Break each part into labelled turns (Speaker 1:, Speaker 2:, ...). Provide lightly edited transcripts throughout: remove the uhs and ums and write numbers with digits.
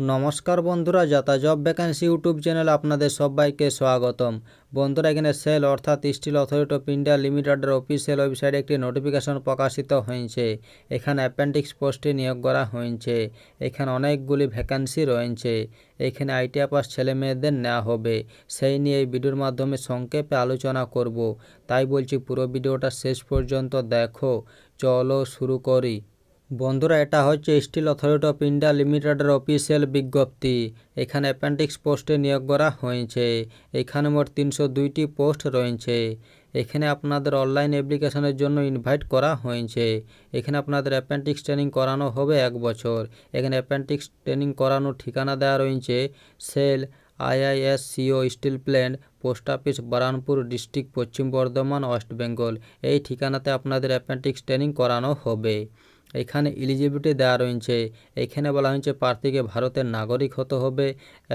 Speaker 1: নমস্কার বন্ধুরা, যাতা জব ভ্যাকেন্সি ইউটিউব চ্যানেলে আপনাদের সবাইকে স্বাগতম। বন্ধুরা, এখানে সেল অর্থাৎ স্টিল অথরিটি অফ ইন্ডিয়া লিমিটেডের অফিসিয়াল ওয়েবসাইটে একটি নোটিফিকেশন প্রকাশিত হয়েছে। এখানে অ্যাপেন্ডিক্স পোস্টে নিয়োগ করা হয়েছে। এখানে অনেকগুলি ভ্যাকেন্সি রয়েছে। এখানে আইটিআই পাস ছেলে মেয়েদের নেওয়া হবে। সেই নিয়ে এই ভিডিওর মাধ্যমে সংক্ষেপে আলোচনা করব। তাই বলছি পুরো ভিডিওটা শেষ পর্যন্ত দেখো। চলো শুরু করি। বন্ধুরা, এটা হচ্ছে স্টিল অথরিটি অফ ইন্ডিয়া লিমিটেডের অফিসিয়াল বিজ্ঞপ্তি। এখানে অ্যাপেন্ডিক্স পোস্টে নিয়োগ করা হয়েছে। এখানে মোট 302টি পোস্ট রয়েছে। এখানে আপনাদের অনলাইন অ্যাপ্লিকেশনের জন্য ইনভাইট করা হয়েছে। এখানে আপনাদের অ্যাপেন্ডিক্স ট্রেনিং করানো হবে 1 বছর। এখানে অ্যাপেন্ডিক্স ট্রেনিং করানোর ঠিকানা দেওয়া রয়েছে SAIL IISCO steel plant, post office, Burnpur district, Paschim Bardhaman, West Bengal. এই ঠিকানাতে আপনাদের অ্যাপেন্ডিক্স ট্রেনিং করানো হবে। এখানে এলিজিবিলিটি দেওয়া রয়েছে। এখানে বলা হয়েছে প্রার্থীকে ভারতের নাগরিক হতে হবে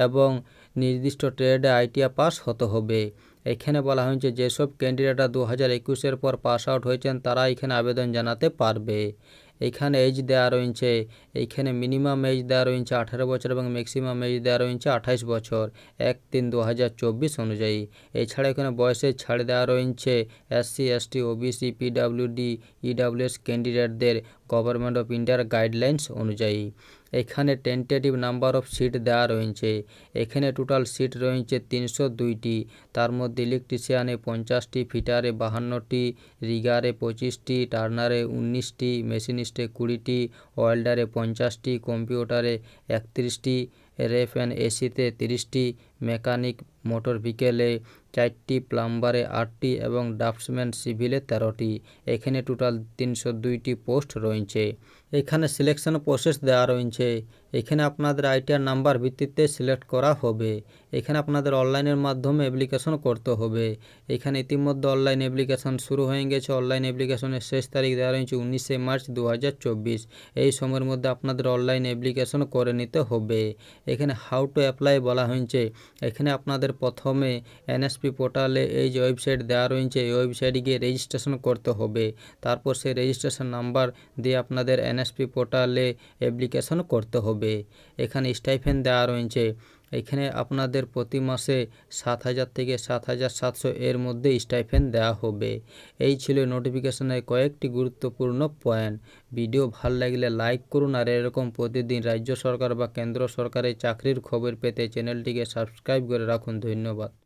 Speaker 1: এবং নির্দিষ্ট ট্রেডে আইটিআই পাস হতে হবে। এখানে বলা হয়েছে যেসব ক্যান্ডিডেটরা 2021-এর পর পাস আউট হয়েছেন তারা এখানে আবেদন জানাতে পারবে। এইখানে এজ দেওয়া রয়েছে। এইখানে মিনিমাম এজ দেওয়া রয়েছে 18 বছর এবং ম্যাক্সিমাম এজ দেওয়া রয়েছে 28 বছর 1/3/2024 অনুযায়ী। এছাড়া এখানে বয়সের ছাড় দেওয়া রয়েছে SC ST OBC PWD EWS ক্যান্ডিডেটদের গভর্নমেন্ট অফ ইন্ডিয়ার গাইডলাইন্স অনুযায়ী। এখানে টেন্টেটিভ নাম্বার অফ সিট দেওয়া রয়েছে। এখানে টোটাল সিট রয়েছে 302টি। তার মধ্যে ইলেকট্রিশিয়ানে 50টি, ফিটারে 52টি, রিগারে 25টি, টার্নারে 19টি, মেশিনিস্টে 20টি, ওয়েল্ডারে 50টি, কম্পিউটারে 31টি, রেফ অ্যান্ড এসিতে 30টি, মেকানিক মোটর ভেহিকেলে 4টি, প্লাম্বারে 8টি এবং ড্রাফটসম্যান সিভিলে 13টি। এখানে টোটাল 302টি পোস্ট রয়েছে। এখানে সিলেকশন প্রসেস দেওয়া রয়েছে। এখানে আপনাদের আইটিআর নাম্বার ভিত্তিতে সিলেক্ট করা হবে। এখানে আপনাদের অনলাইনের মাধ্যমে অ্যাপ্লিকেশন করতে হবে। এখানে ইতিমধ্যে অনলাইন অ্যাপ্লিকেশন শুরু হয়ে গেছে। অনলাইন অ্যাপ্লিকেশনের শেষ তারিখ দেওয়া রয়েছে 19শে মার্চ 2024। এই সময়ের মধ্যে আপনাদের অনলাইন অ্যাপ্লিকেশন করে নিতে হবে। এখানে হাউ টু অ্যাপ্লাই বলা হয়েছে। এখানে আপনাদের প্রথমে এনএসপি পোর্টালে এই যে ওয়েবসাইট দেওয়া রয়েছে এই ওয়েবসাইটে গিয়ে রেজিস্ট্রেশন করতে হবে। তারপর সেই রেজিস্ট্রেশন নাম্বার দিয়ে আপনাদের এনএসপি পোর্টালে অ্যাপ্লিকেশন করতে হবে। এখানে স্টাইপেন্ড দেওয়া রয়েছে। এখানে আপনাদের প্রতি মাসে 7,000 থেকে 7,700 এর মধ্যে স্টাইপেন্ড দেওয়া হবে। এই ছিল নোটিফিকেশনের কয়েকটি গুরুত্বপূর্ণ পয়েন্ট। ভিডিও ভালো লাগলে লাইক করুন আর এরকম প্রতিদিন রাজ্য সরকার বা কেন্দ্র সরকারের চাকরির খবর পেতে চ্যানেলটিকে সাবস্ক্রাইব করে রাখুন। ধন্যবাদ।